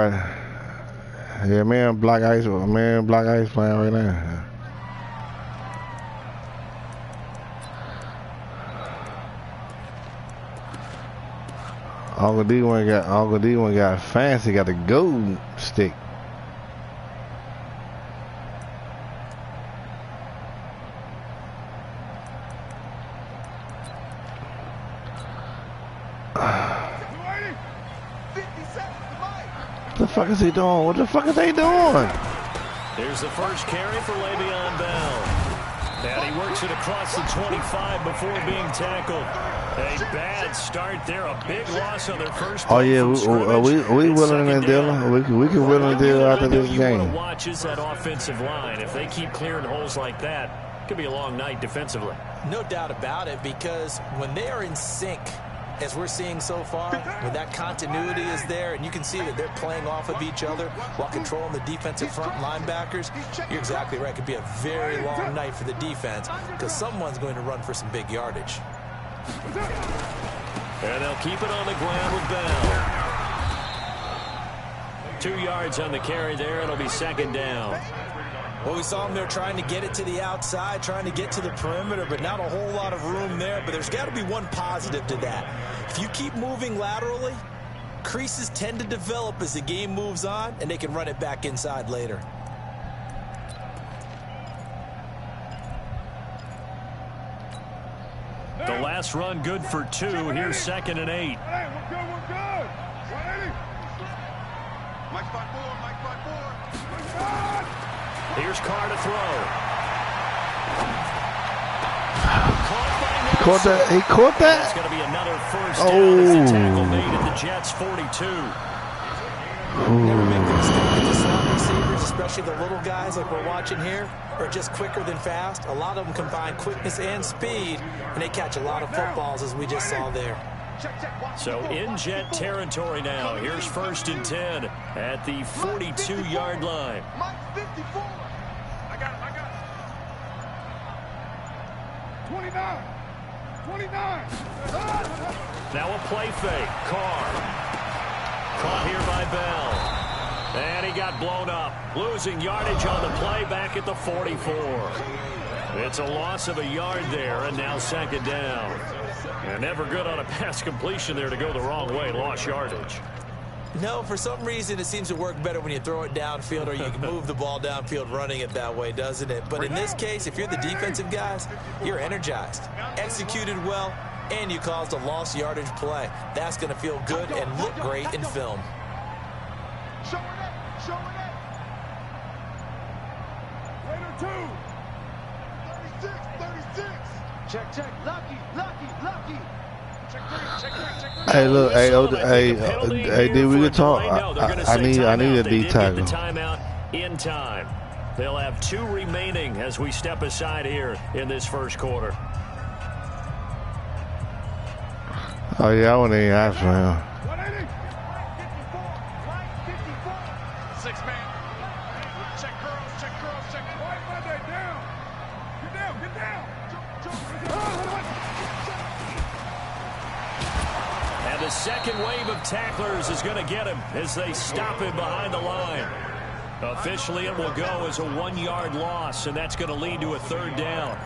right. Yeah, man, Black Ice playing right now. Uncle D one got fancy, got the gold stick. What the fuck is he doing? What the fuck is they doing? Here's the first carry for Le'Veon Bell. And he works it across the 25 before being tackled. A bad start there, a big loss on their first. Oh yeah, we willing to deal. We can willing to deal after this game. Watch is that offensive line. If they keep clearing holes like that, it could be a long night defensively. No doubt about it, because when they are in sync, as we're seeing so far, when that continuity is there, and you can see that they're playing off of each other while controlling the defensive front linebackers, you're exactly right. It could be a very long night for the defense because someone's going to run for some big yardage. And they'll keep it on the ground with Bell. 2 yards on the carry there. It'll be second down. Well, we saw them there trying to get it to the outside, trying to get to the perimeter, but not a whole lot of room there. But there's got to be one positive to that. If you keep moving laterally, creases tend to develop as the game moves on, and they can run it back inside later. The last run good for 2. Here's 2nd and 8. We're good. 180. Mike 5-4. Here's Carr to throw. He caught that. It's going to be another first down. It's a tackle made at the Jets' 42. Never make the mistake with the slot receivers, especially the little guys like we're watching here, are just quicker than fast. A lot of them combine quickness and speed, and they catch a lot of footballs, as we just saw there. So in Jet territory now. Here's 1st and 10 at the 42-yard line. Mike 54. I got it. 29. Now a play fake. Carr. Caught here by Bell. And he got blown up. Losing yardage on the play back at the 44. It's a loss of a yard there, and now 2nd down. And never good on a pass completion there to go the wrong way. Lost yardage. No, for some reason it seems to work better when you throw it downfield or you can move the ball downfield running it that way, doesn't it? But in this case, if you're the defensive guys, you're energized, executed well, and you caused a lost yardage play. That's going to feel good and look great in film. Show it. Raider 2. 36. Check. Lucky. Check three. Hey, look, hey, dude, we can talk. I need a D tackle. Timeout in time. They'll have 2 remaining as we step aside here in this first quarter. Oh yeah, I wouldn't even ask for him. 180. 54. 6-man. Check curls. Right Monday down. Get down. And the second wave of tacklers is going to get him as they stop him behind the line. Officially, it will go as a 1-yard loss, and that's going to lead to a 3rd down.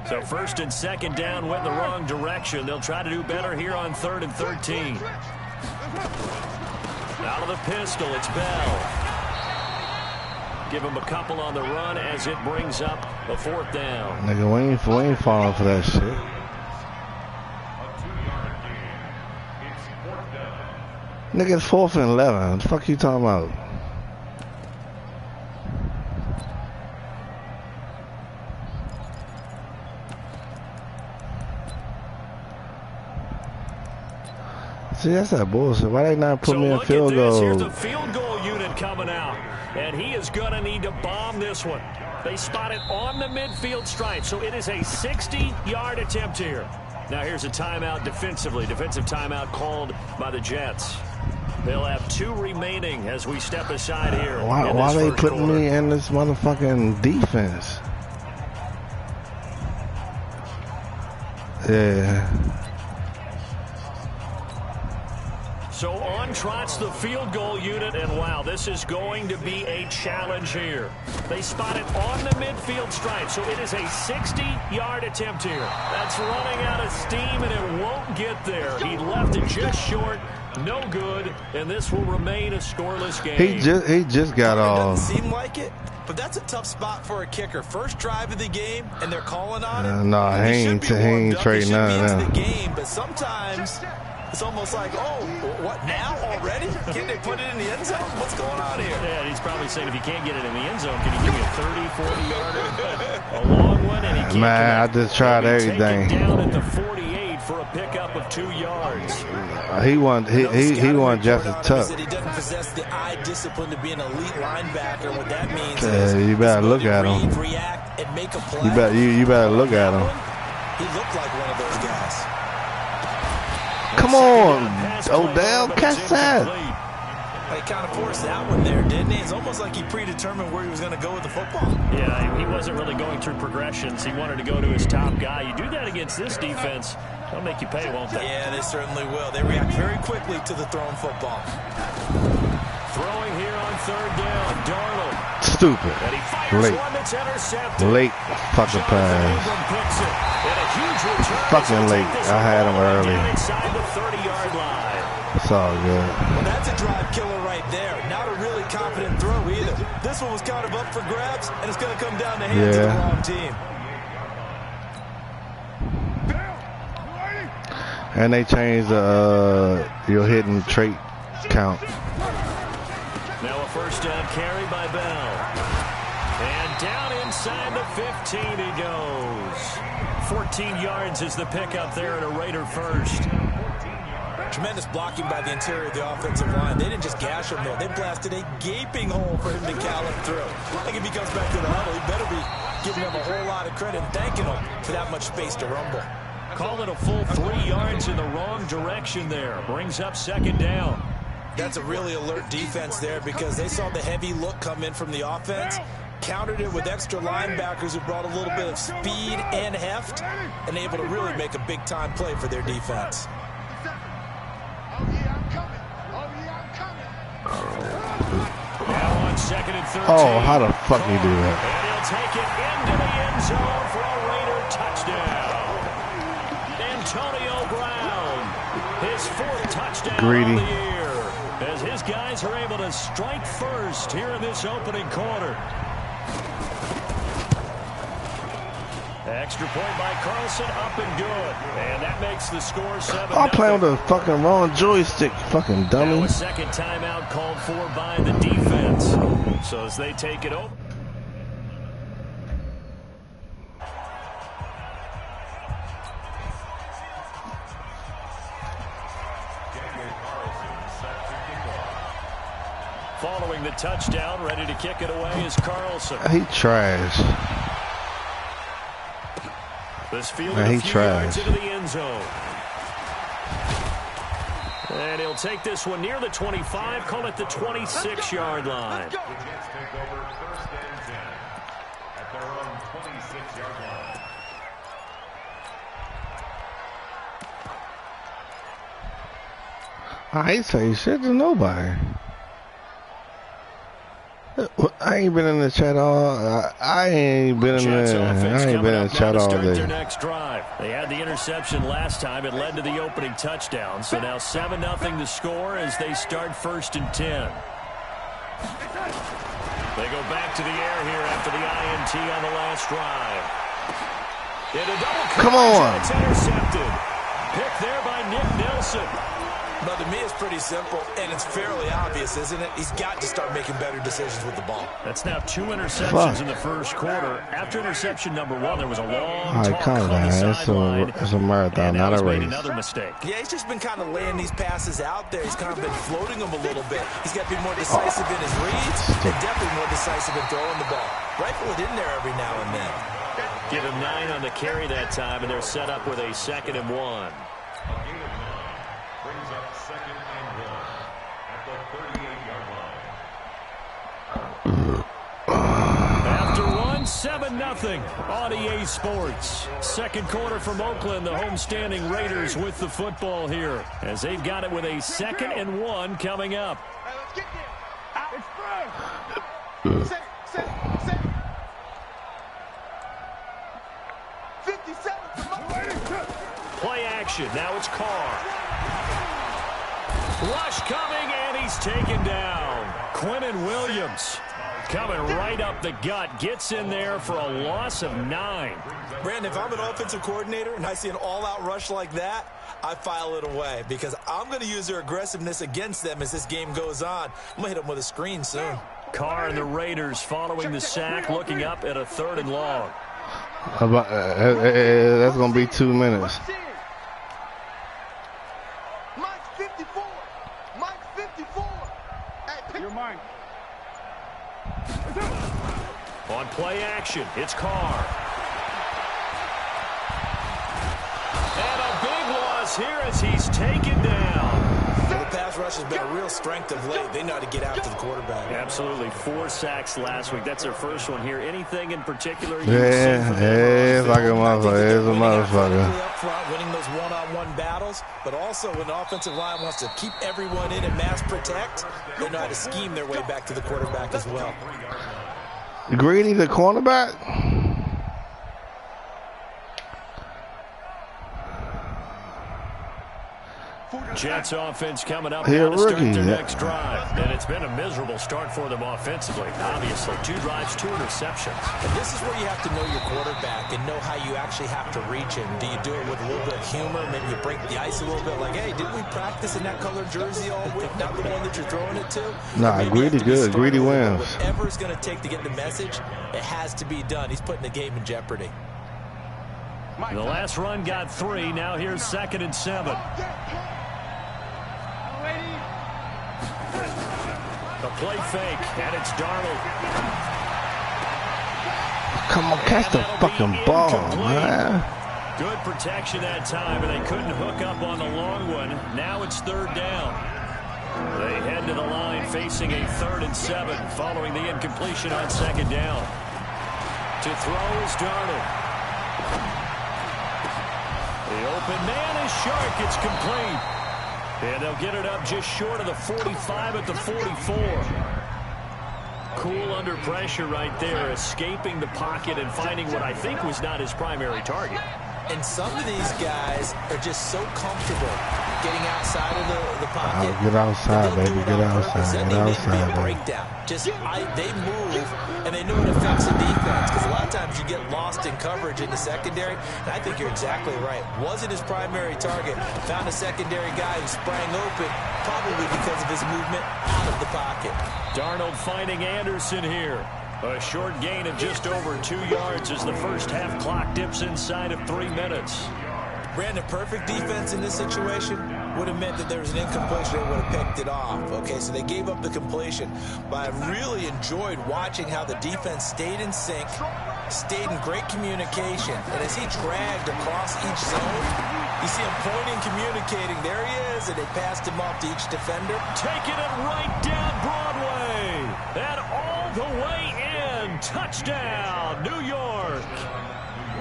So 1st and 2nd down went in the wrong direction. They'll try to do better here on 3rd and 13. Out of the pistol, it's Bell. Give him a couple on the run as it brings up the 4th down. Nigga, we ain't falling for that shit. Nigga, it's 4th and 11. What the fuck you talking about? See, that's that bullshit. Why they not put me in field goal? Here's the field goal unit coming out, and he is going to need to bomb this one. They spot it on the midfield stripe, so it is a 60-yard attempt here. Now here's a timeout defensively. Defensive timeout called by the Jets. They'll have 2 remaining as we step aside here. Why they putting me in this motherfucking defense? Yeah. So on trots the field goal unit, and wow, this is going to be a challenge here. They spot it on the midfield stripe, so it is a 60-yard attempt here. That's running out of steam, and it won't get there. He left it just short, no good, and this will remain a scoreless game. He just got off. Doesn't seem like it, but that's a tough spot for a kicker. First drive of the game, and they're calling on it. No, he ain't trading none of the that. game, but sometimes it's almost like, oh, what now already? Can't they put it in the end zone? What's going on here? Yeah, he's probably saying, if you can't get it in the end zone, can you give me a 30, 40-yarder? A long one, and he can't. Man, I just tried everything. Take it down at the 48 for a pickup of 2 yards. He won just as tough. He doesn't possess the eye discipline to be an elite linebacker. What that means is you better look at him. React, and make a play. You better look at him. He looked like one of those guys. Come on, Odell, catch that. He kind of forced that one there, didn't he? It's almost like he predetermined where he was going to go with the football. Yeah, he wasn't really going through progressions. He wanted to go to his top guy. You do that against this defense, they'll make you pay, won't they? Yeah, they certainly will. They react very quickly to the thrown football. Throwing here on third down, Darnold. Stupid. And he fires one that's intercepted. Late fucking pass. Fucking late. I had him early. Inside the 30-yard line. It's all good. Well, that's a drive killer right there. Not a really confident throw either. This one was kind of up for grabs, and it's going to come down the hands of the wrong team. And they changed your hidden trait count. Now a first down carry by Bell. And down inside the 15 he goes. 14 yards is the pickup there, and a Raider first. Tremendous blocking by the interior of the offensive line. They didn't just gash him there. They blasted a gaping hole for him to gallop through. I think if he comes back to the huddle, he better be giving him a whole lot of credit and thanking him for that much space to rumble. Call it a full 3 yards in the wrong direction there. Brings up second down. That's a really alert defense there because they saw the heavy look come in from the offense, countered it with extra linebackers who brought a little bit of speed and heft, and able to really make a big-time play for their defense. Now on second and 13. Oh, how the fuck he do that? And he'll take it into the end zone for a Raider touchdown. Antonio Brown, his 4th touchdown Greedy. of the year, as his guys are able to strike first here in this opening quarter. Extra point by Carlson, up and good. And that makes the score 7-0. I'm playing with the fucking wrong joystick, fucking dummy. Now a second timeout called for by the defense. So as they take it over. Following the touchdown, ready to kick it away is Carlson. He trash. This field Man, a he few trash. yards into the end zone. And he'll take this one near the 25, call it the 26-yard line. The Jets take over first and 10 at their own 26-yard line. I ain't say shit to nobody. I ain't been in the chat all. I ain't been in the chat all day. Their next drive. They had the interception last time. It led to the opening touchdown. So now 7-0 to score as they start first and 10. They go back to the air here after the INT on the last drive. Come on. It's intercepted. Picked there by Nick Nelson. But to me, it's pretty simple, and it's fairly obvious, isn't it? He's got to start making better decisions with the ball. That's now 2 interceptions in the first quarter. After interception number 1, there was a long talk on the sideline. It's a marathon, not a race. Another mistake. Yeah, he's just been kind of laying these passes out there. He's kind of been floating them a little bit. He's got to be more decisive in his reads and definitely more decisive in throwing the ball. Rifle it in there every now and then. Give him 9 on the carry that time, and they're set up with a 2nd and 1. Brings up 2nd and 1 at the 38-yard line. After 1, 7-0 on EA Sports. Second quarter from Oakland. The homestanding Raiders with the football here as they've got it with a 2nd and 1 coming up. Play action. Now it's Carr. Rush coming, and he's taken down. Quinnen Williams coming right up the gut. Gets in there for a loss of 9. Brandon, if I'm an offensive coordinator and I see an all-out rush like that, I file it away because I'm going to use their aggressiveness against them as this game goes on. I'm going to hit them with a screen soon. Carr and the Raiders following the sack, looking up at a 3rd and long. That's going to be 2 minutes. On play action, it's Carr. And a big loss here as he's taken down. Well, the pass rush has been a real strength of late. They know how to get after the quarterback. Absolutely. 4 sacks last week. That's their first one here. Anything in particular? It's like a motherfucker. It's a motherfucker. Up front, winning those one-on-one battles, but also when the offensive line wants to keep everyone in and mass protect, they know how to scheme their way back to the quarterback as well. Greedy, the cornerback? Jets offense coming up Here, now to start rookie. their next drive. And it's been a miserable start for them offensively. Obviously, 2 drives, 2 interceptions. And this is where you have to know your quarterback and know how you actually have to reach him. Do you do it with a little bit of humor? Maybe you break the ice a little bit like, hey, didn't we practice in that colored jersey all week? Not the one that you're throwing it to? Nah, Greedy good. Greedy wins. Whatever it's going to take to get the message, it has to be done. He's putting the game in jeopardy. The last run got 3. Now here's 2nd and 7. A play fake, and it's Darnold. Come on, catch the fucking ball, man. Good protection that time, and they couldn't hook up on the long one. Now it's 3rd down. They head to the line facing a 3rd and 7 following the incompletion on 2nd down. To throw is Darnold. The open man is Shark. It's complete. And they'll get it up just short of the 45 at the 44. Cool under pressure right there, escaping the pocket and finding what I think was not his primary target. And some of these guys are just so comfortable getting outside of the pocket. Get outside, baby. Get outside. Get outside, baby. Breakdown. They move, and they know it affects the defense. Because a lot of times you get lost in coverage in the secondary. And I think you're exactly right. Wasn't his primary target. Found a secondary guy who sprang open, probably because of his movement out of the pocket. Darnold finding Anderson here. A short gain of just over 2 yards as the first half clock dips inside of 3 minutes. Brandon, perfect defense in this situation would have meant that there was an incompletion. They would have picked it off. Okay, so they gave up the completion. But I really enjoyed watching how the defense stayed in sync, stayed in great communication. And as he dragged across each zone, you see him pointing, communicating. There he is, and they passed him off to each defender. Taking it right down Broadway. And all the way in. Touchdown, New York.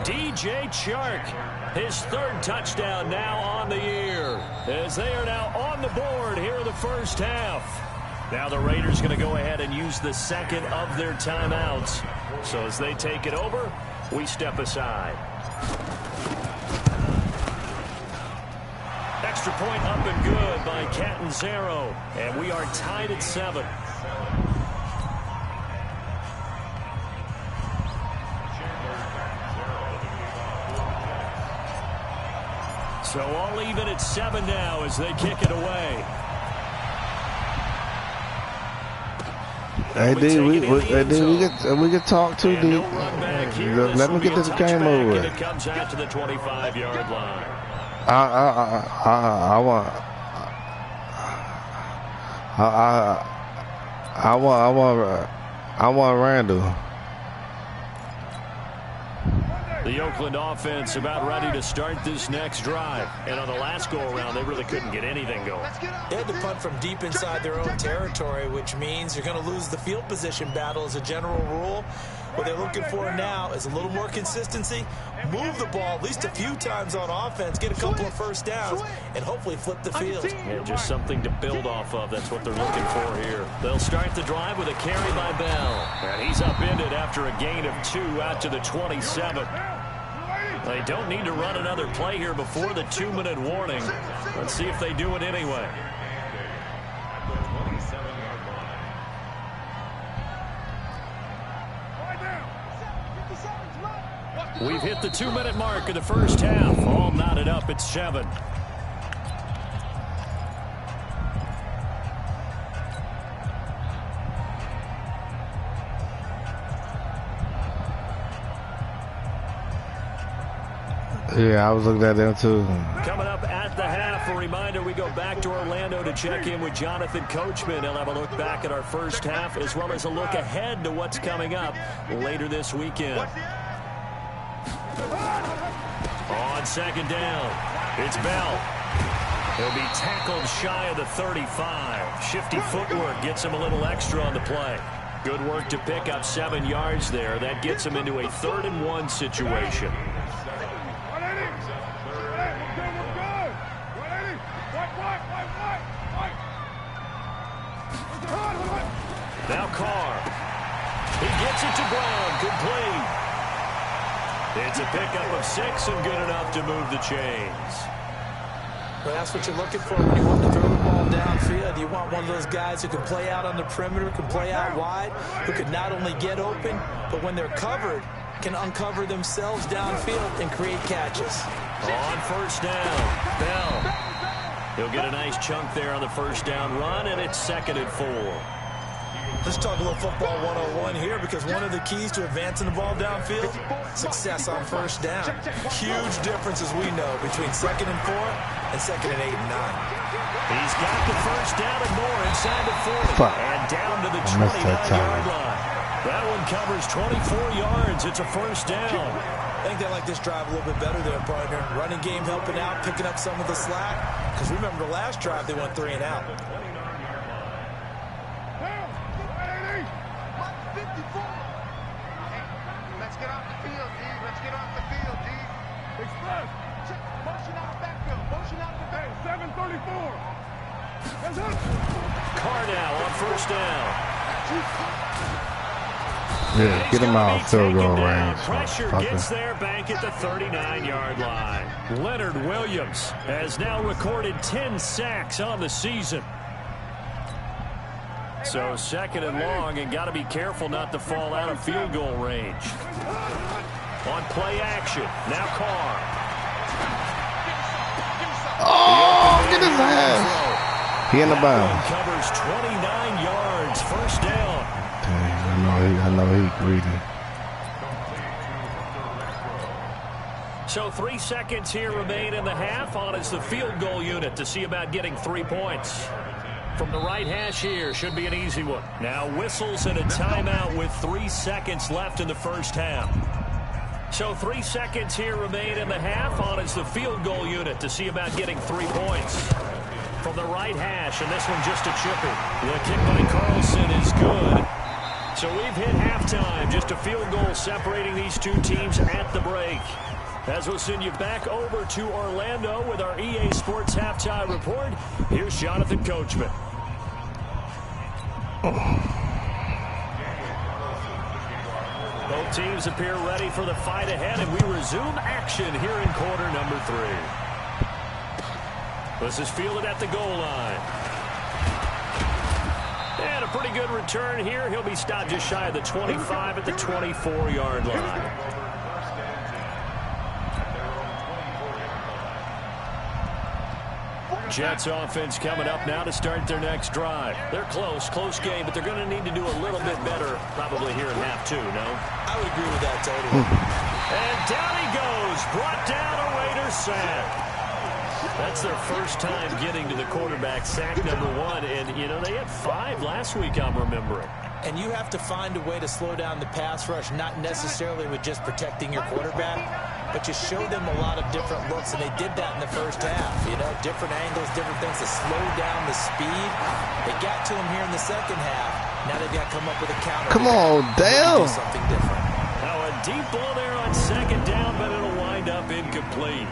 DJ Chark, his 3rd touchdown now on the year, as they are now on the board here in the first half. Now the Raiders going to go ahead and use the 2nd of their timeouts. So as they take it over, we step aside. Extra point up and good by Catanzaro, and we are tied at 7. So all even at 7 now as they kick it away. Hey, D, we can talk too, D. Let me get this game over with. It comes out to the 25-yard line. I want Randall. The Oakland offense about ready to start this next drive. And on the last go-around, they really couldn't get anything going. They had to punt from deep inside their own territory, which means you're going to lose the field position battle as a general rule. What they're looking for now is a little more consistency, move the ball at least a few times on offense, get a couple of first downs, and hopefully flip the field. Yeah, just something to build off of. That's what they're looking for here. They'll start the drive with a carry by Bell. And he's upended after a gain of 2 out to the 27. They don't need to run another play here before the 2-minute warning. Let's see if they do it anyway. We've hit the 2-minute mark of the first half. All knotted up at 7. Yeah, I was looking at them too. Coming up at the half, a reminder, we go back to Orlando to check in with Jonathan Coachman. He'll have a look back at our first half as well as a look ahead to what's coming up later this weekend. On second down, it's Bell. He'll be tackled shy of the 35. Shifty footwork gets him a little extra on the play. Good work to pick up 7 yards there. That gets him into a 3rd and 1 situation. Now Carr. He gets it to Brown. Complete. It's a pickup of 6 and good enough to move the chains. Well, that's what you're looking for when you want to throw the ball downfield. You want one of those guys who can play out on the perimeter, can play out wide, who can not only get open, but when they're covered, can uncover themselves downfield and create catches. On first down, Bell. He'll get a nice chunk there on the first down run, and it's 2nd and 4. Let's talk a little football 101 here, because one of the keys to advancing the ball downfield, success on first down. Huge difference, as we know, between 2nd and 4 and 2nd and 8 and 9. He's got the first down and more inside the 40 and down to the 29-yard line. That one covers 24 yards. It's a first down. I think they like this drive a little bit better there, partner. Running game helping out, picking up some of the slack. Because remember the last drive, they went 3 and out. Let's get off the field, D. Let's get off the field, D. Express. Motion out the backfield. Motion out the backfield. 7:34. Carr now on first down. Yeah, get him out field goal range. Pressure gets there back at the 39-yard line. Leonard Williams has now recorded 10 sacks on the season. So 2nd and long, and got to be careful not to fall out of field goal range. On play action, now Carr. Oh, get his ass. He in the bounds. Covers 29 yards, first down. Dang, I know he greedy. So 3 seconds here remain in the half. On is the field goal unit to see about getting 3 points. From the right hash here, should be an easy one. Now whistles and a timeout with 3 seconds left in the first half. So 3 seconds here remain in the half. On is the field goal unit to see about getting 3 points. From the right hash, and this one just a chipper. The kick by Carlson is good. So we've hit halftime. Just a field goal separating these two teams at the break. As we'll send you back over to Orlando with our EA Sports Halftime Report, here's Jonathan Coachman. Both teams appear ready for the fight ahead, and we resume action here in quarter number 3. This is fielded at the goal line. And a pretty good return here. He'll be stopped just shy of the 25 at the 24-yard line. Jets offense coming up now to start their next drive. They're close game, but they're going to need to do a little bit better probably here in half 2, no? I would agree with that totally. And down he goes, brought down a Raider sack. That's their first time getting to the quarterback, sack number 1. And, you know, they had 5 last week, I'm remembering. And you have to find a way to slow down the pass rush, not necessarily with just protecting your quarterback, but you show them a lot of different looks, and they did that in the first half. You know, different angles, different things to slow down the speed. They got to him here in the second half. Now they've got to come up with a counter. Come on, damn. Do something different. deep ball there on second down, but it'll wind up incomplete.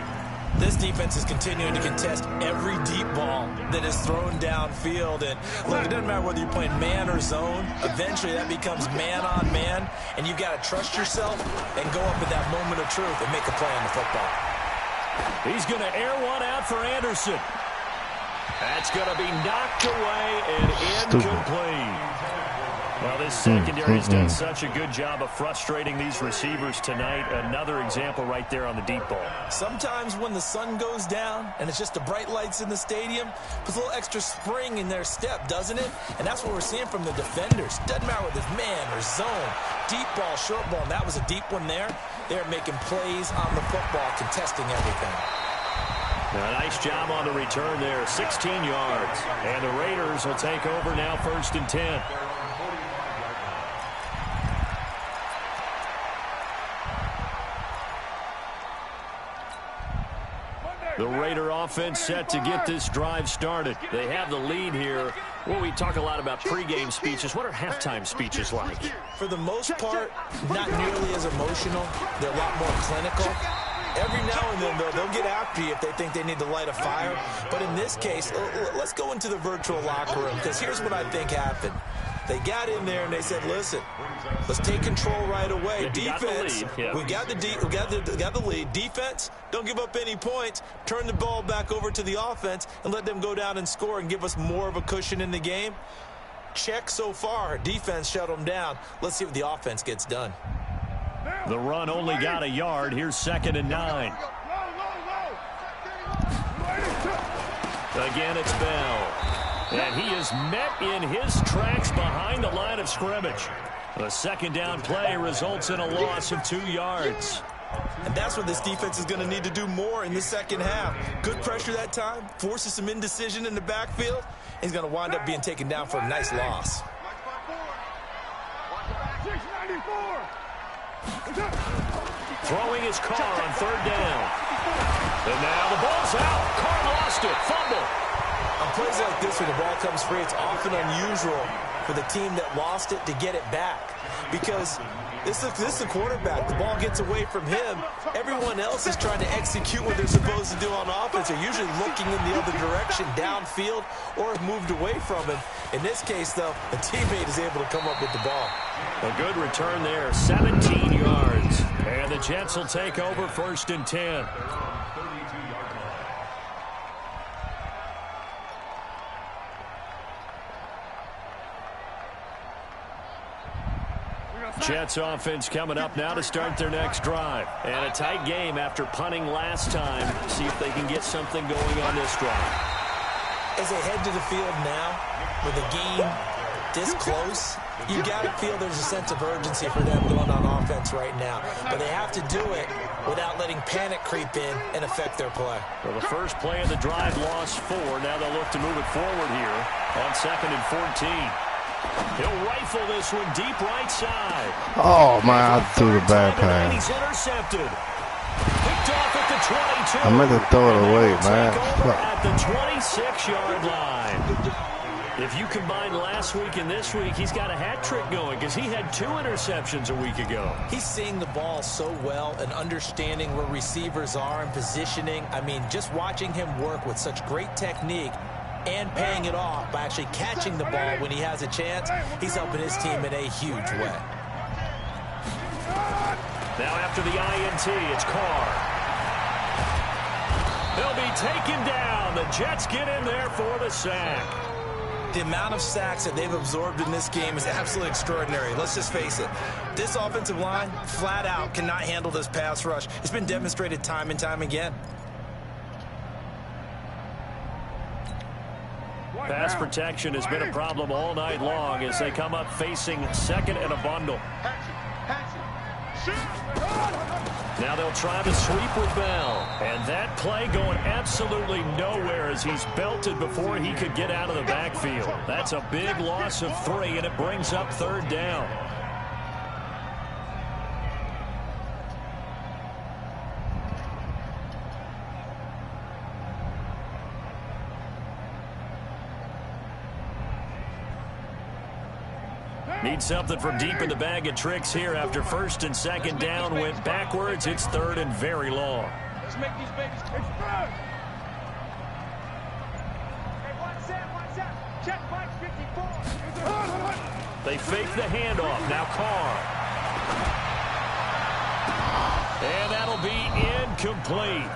This defense is continuing to contest every deep ball that is thrown downfield. And look, it doesn't matter whether you're playing man or zone. Eventually, that becomes man on man, and you've got to trust yourself and go up at that moment of truth and make a play on the football. He's going to air one out for Anderson. That's going to be knocked away and incomplete. Well, this secondary's done such a good job of frustrating these receivers tonight. Another example right there on the deep ball. Sometimes when the sun goes down and it's just the bright lights in the stadium, puts a little extra spring in their step, doesn't it? And that's what we're seeing from the defenders. Doesn't matter whether it's man or zone, deep ball, short ball, and that was a deep one there. They're making plays on the football, contesting everything. A nice job on the return there, 16 yards. And the Raiders will take over now, 1st and 10. The Raider offense set to get this drive started. They have the lead here. Well, we talk a lot about pregame speeches. What are halftime speeches like? For the most part, not nearly as emotional. They're a lot more clinical. Every now and then, though, they'll get after you if they think they need to light a fire. But in this case, let's go into the virtual locker room, because here's what I think happened. They got in there and they said, listen, let's take control right away. Defense, we got the lead. Defense, don't give up any points. Turn the ball back over to the offense and let them go down and score and give us more of a cushion in the game. Check so far. Defense shut them down. Let's see what the offense gets done. The run only got a yard. Here's 2nd and 9. Again, it's Bell. And he is met in his tracks behind the line of scrimmage. The 2nd down play results in a loss of 2 yards. And that's what this defense is going to need to do more in the second half. Good pressure that time, forces some indecision in the backfield. He's going to wind up being taken down for a nice loss. Throwing his Carr on 3rd down. And now the ball's out. Carr lost it. Fumble. On plays like this where the ball comes free, it's often unusual for the team that lost it to get it back. Because this is the quarterback. The ball gets away from him. Everyone else is trying to execute what they're supposed to do on offense. They're usually looking in the other direction, downfield, or have moved away from him. In this case, though, a teammate is able to come up with the ball. A good return there, 17 yards. And the Jets will take over 1st and 10. Jets offense coming up now to start their next drive. And a tight game after punting last time. See if they can get something going on this drive. As they head to the field now, with the game this close, you got to feel there's a sense of urgency for them going on offense right now. But they have to do it without letting panic creep in and affect their play. Well, the first play of the drive lost 4. Now they'll look to move it forward here on 2nd and 14. He'll rifle this one deep right side. Oh, man, I threw the bad pass. He's intercepted. Picked off at the 22. I meant to throw it away, man. At the 26-yard line. If you combine last week and this week, he's got a hat trick going because he had 2 interceptions a week ago. He's seeing the ball so well and understanding where receivers are and positioning. I mean, just watching him work with such great technique and paying it off by actually catching the ball when he has a chance, he's helping his team in a huge way. Now after the INT, it's Carr. They'll be taken down. The Jets get in there for the sack. The amount of sacks that they've absorbed in this game is absolutely extraordinary. Let's just face it. This offensive line, flat out, cannot handle this pass rush. It's been demonstrated time and time again. Pass protection has been a problem all night long as they come up facing 2nd and a bundle. Now they'll try the sweep with Bell. And that play going absolutely nowhere as he's belted before he could get out of the backfield. That's a big loss of 3, and it brings up 3rd down. Need something from deep in the bag of tricks here after first and second down went backwards. It's third and very long. Let's make these babies explode. Hey, one set. Check Mike 54. They fake the handoff. Now Carr. And that'll be incomplete.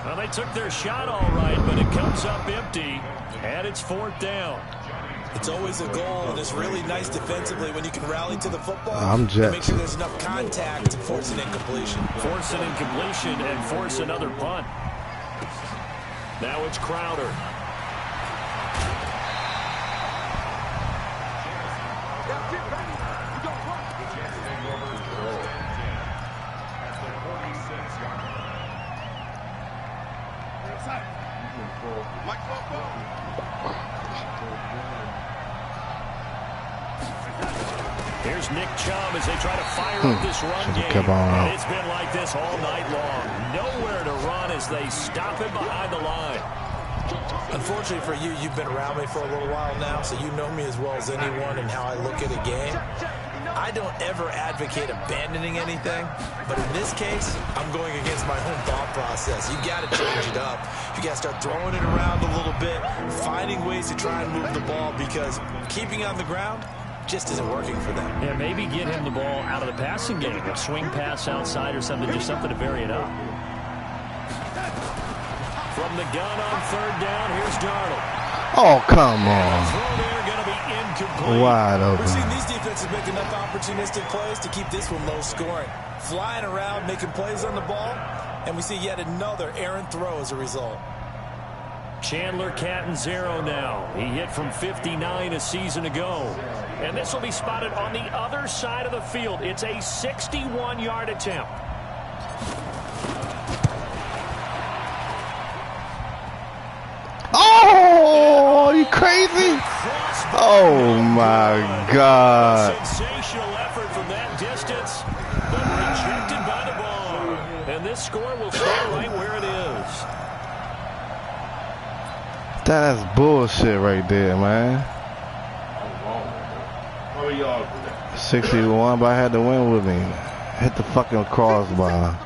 Well, they took their shot all right, but it comes up empty, and it's fourth down. It's always a goal, and it's really nice defensively when you can rally to the football I'm and make sure there's enough contact to force an incompletion. Force an incompletion and force another punt. Now it's Crowder. Here's Nick Chubb as they try to fire up this run game. And it's been like this all night long. Nowhere to run as they stop him behind the line. Unfortunately for you, you've been around me for a little while now, so you know me as well as anyone and how I look at a game. I don't ever advocate abandoning anything, but in this case, I'm going against my own thought process. You got to change it up. You got to start throwing it around a little bit, finding ways to try and move the ball, because keeping it on the ground just isn't working for them. Yeah, maybe get him the ball out of the passing game, a swing pass outside or something, just something to vary it up. From the gun on third down, here's Darnold. Oh, come on. Throw there, going to be incomplete. Wide open. We're seeing these defenses make enough opportunistic plays to keep this one low scoring. Flying around, making plays on the ball, and we see yet another errant throw as a result. Chandler Catanzaro now. He hit from 59 a season ago. And this will be spotted on the other side of the field. It's a 61-yard attempt. Oh, are you crazy? Oh, my God. Sensational effort from that distance, but rejected by the ball. And this score will stay right where it is. That's bullshit right there, man. 61, but I had to win with me. Hit the fucking crossbar.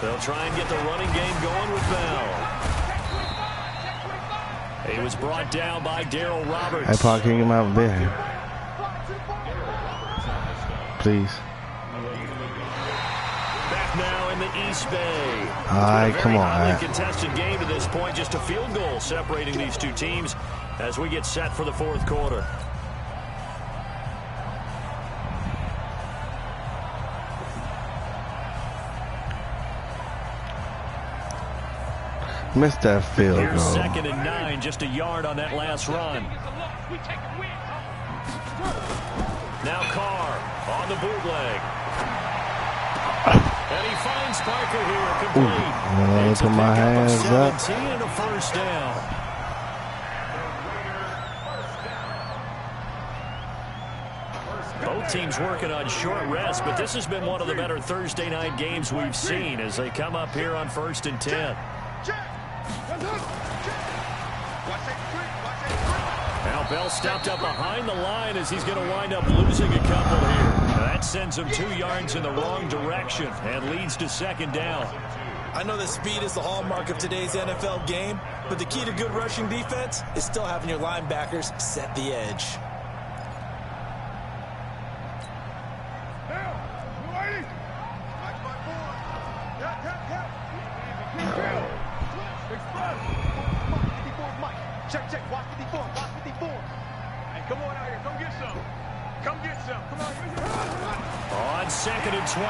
They'll try and get the running game going with Bell. He was brought down by Darryl Roberts. I probably can't get him out there. Please. Back now in the East Bay. All right, come on, man. Contested game to this point, just a field goal separating these two teams as we get set for the fourth quarter. Missed that field Here's goal. 2nd and 9, just a yard on that last run. Now Carr on the bootleg. And he finds Parker here, complete. Ooh, put my hands up. 17 and a first down. Both teams working on short rest, but this has been one of the better Thursday night games we've seen as they come up here on 1st and 10. Now Bell stepped up behind the line as he's going to wind up losing a couple here. That sends him 2 yards in the wrong direction and leads to 2nd down. I know that speed is the hallmark of today's NFL game, but the key to good rushing defense is still having your linebackers set the edge. Check, watch 54, watch 54. Hey, come on out here, come get some. Come get some, come on. On 2nd and 12,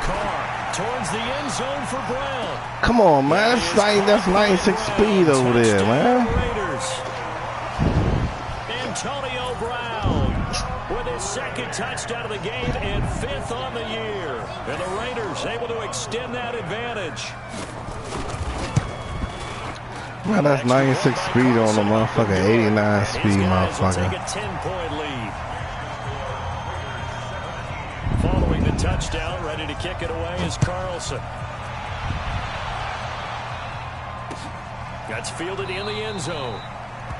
Carr towards the end zone for Brown. Come on, man. That's 96 speed over there, man. Raiders. Antonio Brown with his 2nd touchdown of the game and 5th on the year. And the Raiders able to extend that advantage. Man, that's 96 speed on the motherfucker, 89 speed, motherfucker. Take a 10-point lead. Following the touchdown, ready to kick it away is Carlson. That's fielded in the end zone.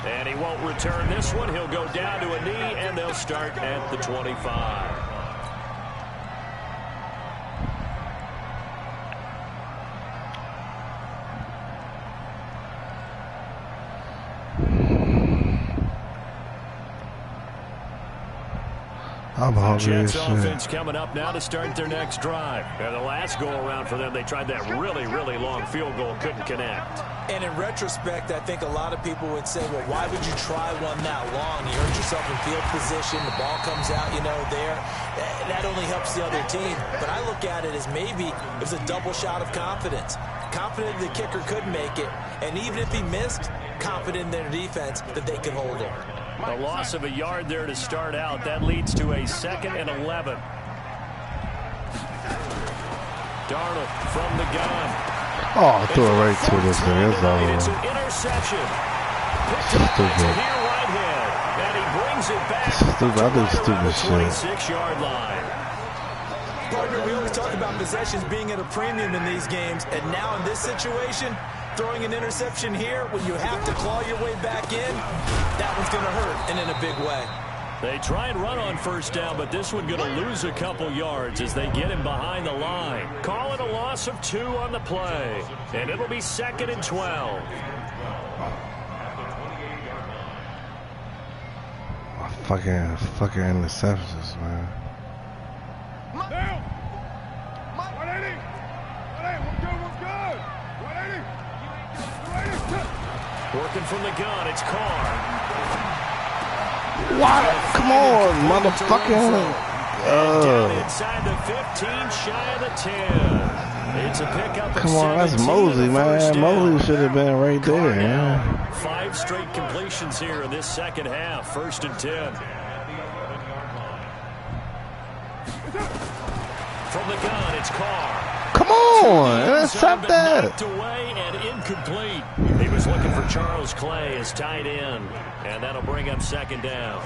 And he won't return this one. He'll go down to a knee, and they'll start at the 25. I'm hungry as Jets shit. offense coming up now to start their next drive. And the last go-around for them, they tried that really, really long field goal, couldn't connect. And in retrospect, I think a lot of people would say, well, why would you try one that long? You hurt yourself in field position. The ball comes out, there. That only helps the other team. But I look at it as maybe it was a double shot of confidence. Confident the kicker could make it. And even if he missed, confident in their defense that they could hold him. A loss of a yard there to start out. That leads to a 2nd and 11. Darnold from the gun. Oh, I threw it right to this thing. It's It's over. an interception. Picked up by Tahir Whitehead. And he brings it back Stupid. I do to stupid the shit. 26-yard line. Partner, we always talk about possessions being at a premium in these games. And now in this situation, throwing an interception here when you have to claw your way back in, that one's going to hurt, and in a big way. They try and run on first down, but this one going to lose a couple yards as they get him behind the line. Call it a loss of 2 on the play, and it'll be 2nd and 12. Fucking interceptions, man. Down. 180. 180. What's good? 180. 180. Working from the gun, it's Carr. What? Come on, motherfucker. Down inside the 15, shy of the 10. It's a pickup. Come on, that's Mosley, man. Mosley should have been right there, man. 5 straight completions here in this second half. 1st and 10. From the gun, it's Carr. Come on, intercept that. Knocked away and incomplete. He was looking for Charles Clay as tight end, and that'll bring up 2nd down.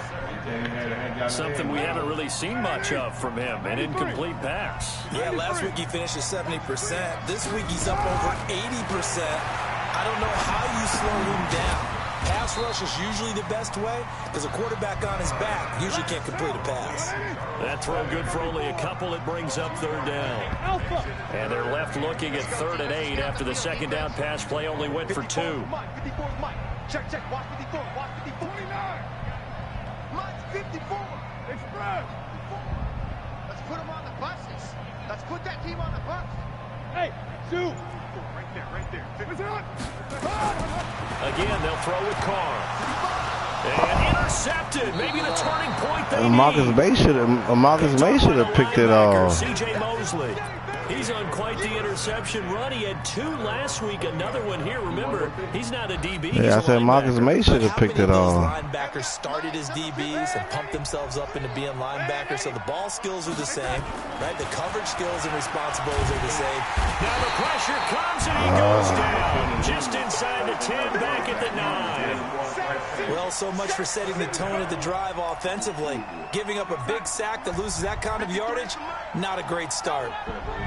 Something we haven't really seen much of from him, an incomplete pass. Yeah, last week he finished at 70%. This week he's up over 80%. I don't know how you slow him down. Pass rush is usually the best way because a quarterback on his back usually can't complete a pass. That throw good for only a couple. It brings up 3rd down. And they're left looking at 3rd and 8 after the 2nd down pass play only went for 2. 54 Mike. Check. Watch 54. Watch 54. 29. Mike's 54. Express. 54. Let's put him on the buses. Let's put that team on the bus. Hey, shoot. Right there. Again, they'll throw with Carr. And intercepted. Maybe the turning point they Marcus need. May should have picked it off. C.J. Mosley. He's on quite the interception run. He had 2 last week, another one here. Remember, he's not a DB. Yeah, I said Marcus May should have picked it off. Linebackers started as DBs and pumped themselves up into being linebackers, so the ball skills are the same, right? The coverage skills and responsibilities are the same. Now the pressure comes and he goes down. Just inside the 10, back at the 9. Well, so much for setting the tone of the drive offensively. Giving up a big sack that loses that kind of yardage, not a great start.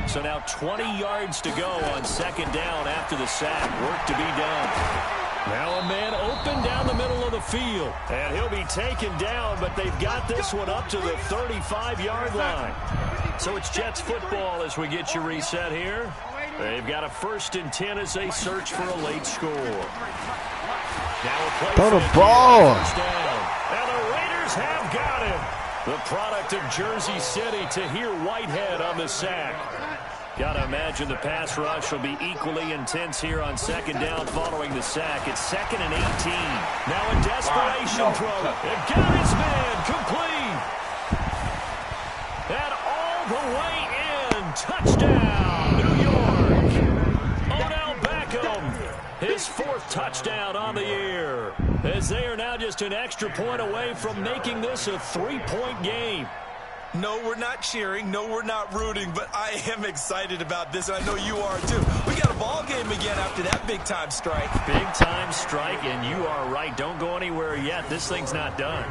So now 20 yards to go on 2nd down after the sack. Work to be done. Now a man open down the middle of the field. And he'll be taken down, but they've got this one up to the 35-yard line. So it's Jets football as we get you reset here. They've got a 1st and 10 as they search for a late score. Now a play Throw the fake ball. touchdown. And the Raiders have got him. The product of Jersey City, Tahir Whitehead on the sack. Gotta imagine the pass rush will be equally intense here on 2nd down following the sack. It's 2nd and 18. Now a desperation throw. They've got his man complete. And all the way in. Touchdown, New York. Odell Beckham, his 4th touchdown on the year. As they are now just an extra point away from making this a 3-point game. No, we're not cheering. No, we're not rooting, but I am excited about this. I know you are too. We got a ball game again after that big-time strike. Big-time strike, and you are right. Don't go anywhere yet. This thing's not done.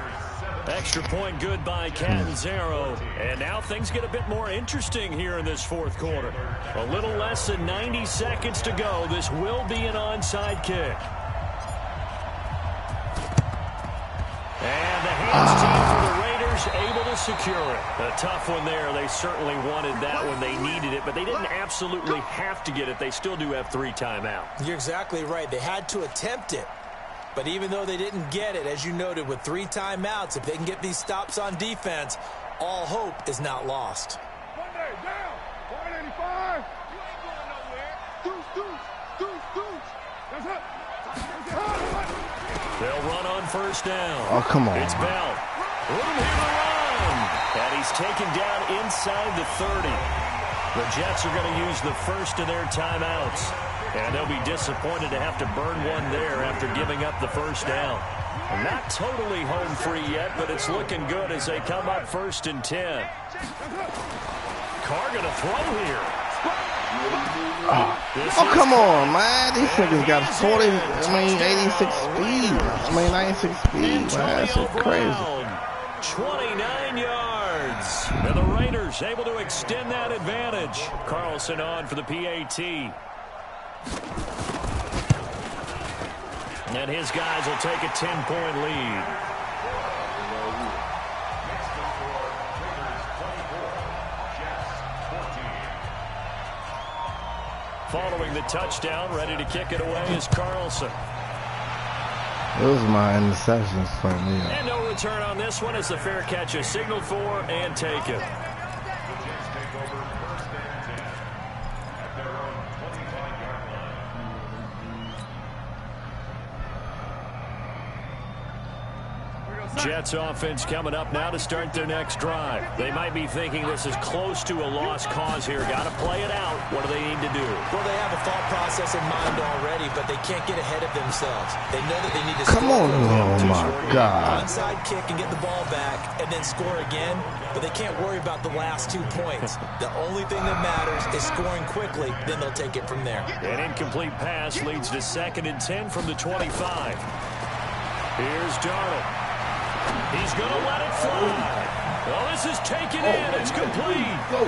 Extra point good by Catanzaro. And now things get a bit more interesting here in this 4th quarter. A little less than 90 seconds to go. This will be an onside kick. Advantage team for the Raiders, able to secure it. A tough one there. They certainly wanted that when they needed it, but they didn't absolutely have to get it. They still do have 3 timeouts. You're exactly right. They had to attempt it. But even though they didn't get it, as you noted, with 3 timeouts, if they can get these stops on defense, all hope is not lost. Monday, down. 185. You ain't going nowhere. Deuce. That's up. They'll run on first down. Oh, come on. It's Bell. Room here to run. And he's taken down inside the 30. The Jets are going to use the first of their timeouts. And they'll be disappointed to have to burn one there after giving up the first down. Not totally home free yet, but it's looking good as they come up 1st and 10. Carr going to throw here. Oh, come on, man. These niggas got 86 speed. 96 speed, man. That's just crazy. 29 yards. And the Raiders able to extend that advantage. Carlson on for the PAT. And his guys will take a 10-point lead. Following the touchdown, ready to kick it away is Carlson. Those are my interceptions for me. And no return on this one as the fair catch is signaled for and taken. Jets offense coming up now to start their next drive. They might be thinking this is close to a lost cause here. Got to play it out. What do they need to do? Well, they have a thought process in mind already, but they can't get ahead of themselves. They know that they need to Come score. on. Oh, my God. Onside kick and get the ball back and then score again, but they can't worry about the last 2 points. The only thing that matters is scoring quickly, then they'll take it from there. An incomplete pass leads to 2nd and 10 from the 25. Here's Darnold. He's going to let it fly. Well, this is taken in. It's complete. Go.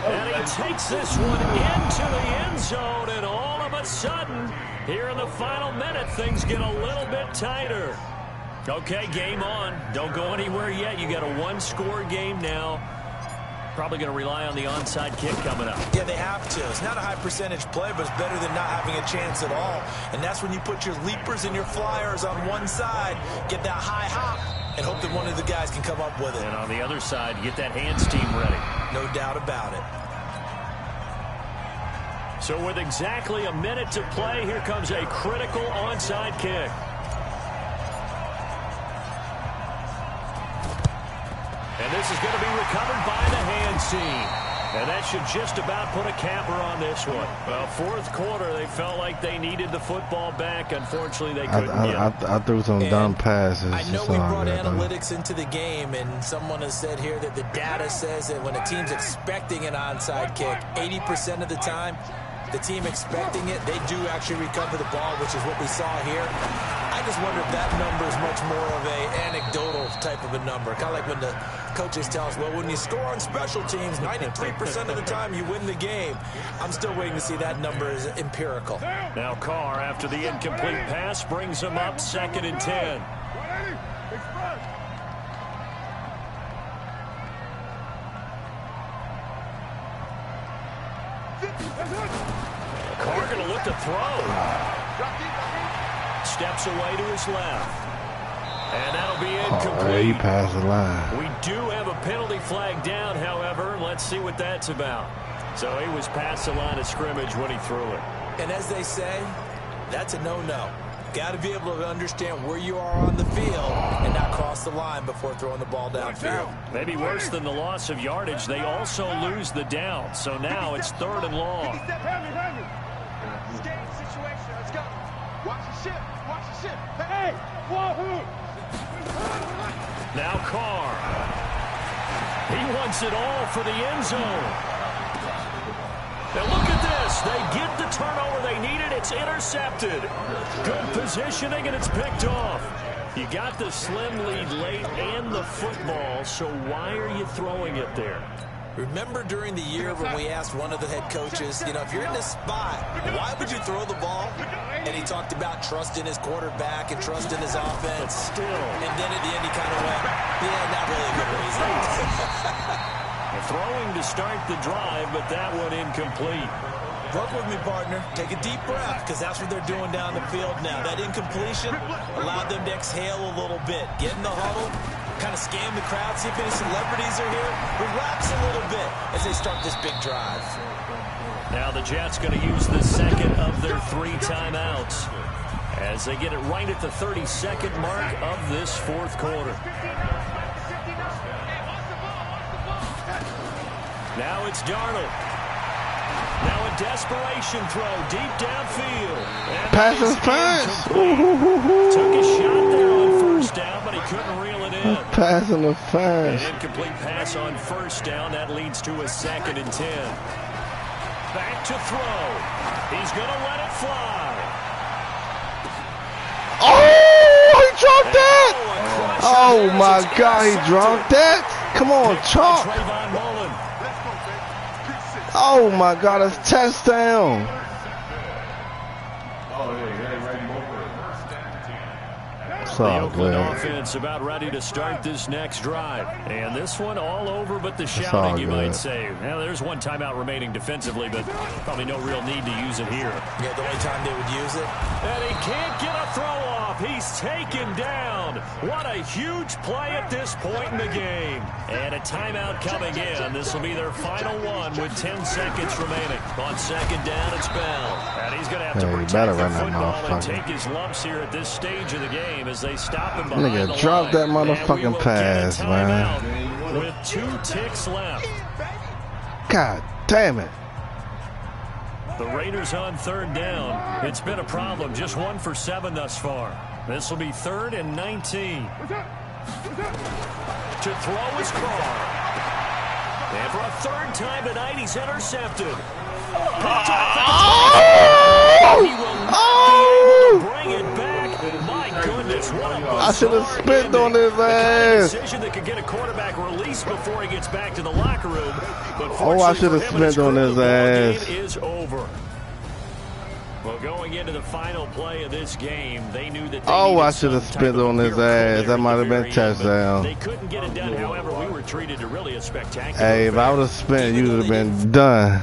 And he takes this one into the end zone, and all of a sudden, here in the final minute, things get a little bit tighter. Okay, game on. Don't go anywhere yet. You got a 1-score game now. Probably going to rely on the onside kick coming up. Yeah, they have to. It's not a high percentage play, but it's better than not having a chance at all. And that's when you put your leapers and your flyers on one side, get that high hop, and hope that one of the guys can come up with it. And on the other side, get that hands team ready. No doubt about it. So with exactly a minute to play, here comes a critical onside kick. And this is going to be recovered by the hands team. And that should just about put a capper on this one. Well, 4th quarter, they felt like they needed the football back. Unfortunately, they couldn't get it. I threw some dumb passes. I know we brought analytics into the game, and someone has said here that the data says that when a team's expecting an onside kick, 80% of the time, the team expecting it, they do actually recover the ball, which is what we saw here. I just wonder if that number is much more of a anecdotal type of a number. Kind of like when the coaches tell us, well, when you score on special teams, 93% of the time you win the game. I'm still waiting to see that number is empirical. Now Carr, after the incomplete pass, brings him up 2nd and 10. Carr going to look to throw. Steps away to his left. And that'll be incomplete. He passed the line. We do have a penalty flag down, however. Let's see what that's about. So he was past the line of scrimmage when he threw it. And as they say, that's a no-no. Got to be able to understand where you are on the field and not cross the line before throwing the ball downfield. Maybe worse than the loss of yardage, they also lose the down. So now it's 3rd and long. Game situation. Let's go. Watch the ship. Watch the ship. Hey, wahoo! Now Carr. He wants it all for the end zone. Now look at this. They get the turnover they needed. It's intercepted. Good positioning, and it's picked off. You got the slim lead late and the football, so why are you throwing it there? Remember during the year when we asked one of the head coaches, you know, if you're in this spot, why would you throw the ball? And he talked about trusting his quarterback and trusting his offense. But still. And then at the end he kind of went, yeah, not really a good reason. Throwing to start the drive, but that one incomplete. Work with me, partner. Take a deep breath, because that's what they're doing down the field now. That incompletion allowed them to exhale a little bit. Get in the huddle, kind of scan the crowd, see if any celebrities are here. Relax a little bit as they start this big drive. Now the Jets going to use the second of their 3 timeouts as they get it right at the 32nd mark of this fourth quarter. Now it's Darnold. Now a desperation throw deep downfield. Pass interference. Took a shot there on first down, but he couldn't reel it in. Pass interference. An incomplete pass on first down. That leads to a 2nd and 10. Back to throw. He's going to let it fly. Oh, he dropped that. Oh, my God, he dropped that. Come on, Chalk. Oh my God, it's touchdown. The Oakland offense about ready to start this next drive. And this one all over but the shouting, you might say. Now, there's 1 timeout remaining defensively, but probably no real need to use it here. Yeah, the only time they would use it. And he can't get a throw off. He's taken down. What a huge play at this point in the game. And a timeout coming in. This will be their final one with 10 seconds remaining. On 2nd down, it's Bell. And he's going to have to protect the football and take his lumps here at this stage of the game as they stop him behind the line. Drop that motherfucking pass, man. With 2 ticks left. God damn it. The Raiders on 3rd down. It's been a problem. Just 1 for 7 thus far. This will be 3rd and 19. To throw his Carr. And for a 3rd time tonight, he's intercepted. He will not be able to bring it back. My goodness, what a I should have spit on his ass. Decision that could get a quarterback released before he gets back to the locker room. But oh, I should have spit on his ass. It is over. Well, going into the final play of this game, they knew that they I should have spit on his ass. That might have been touchdown. They couldn't get it done. However, we were treated to really a spectacular. Hey, if I would have spit, you would have been done.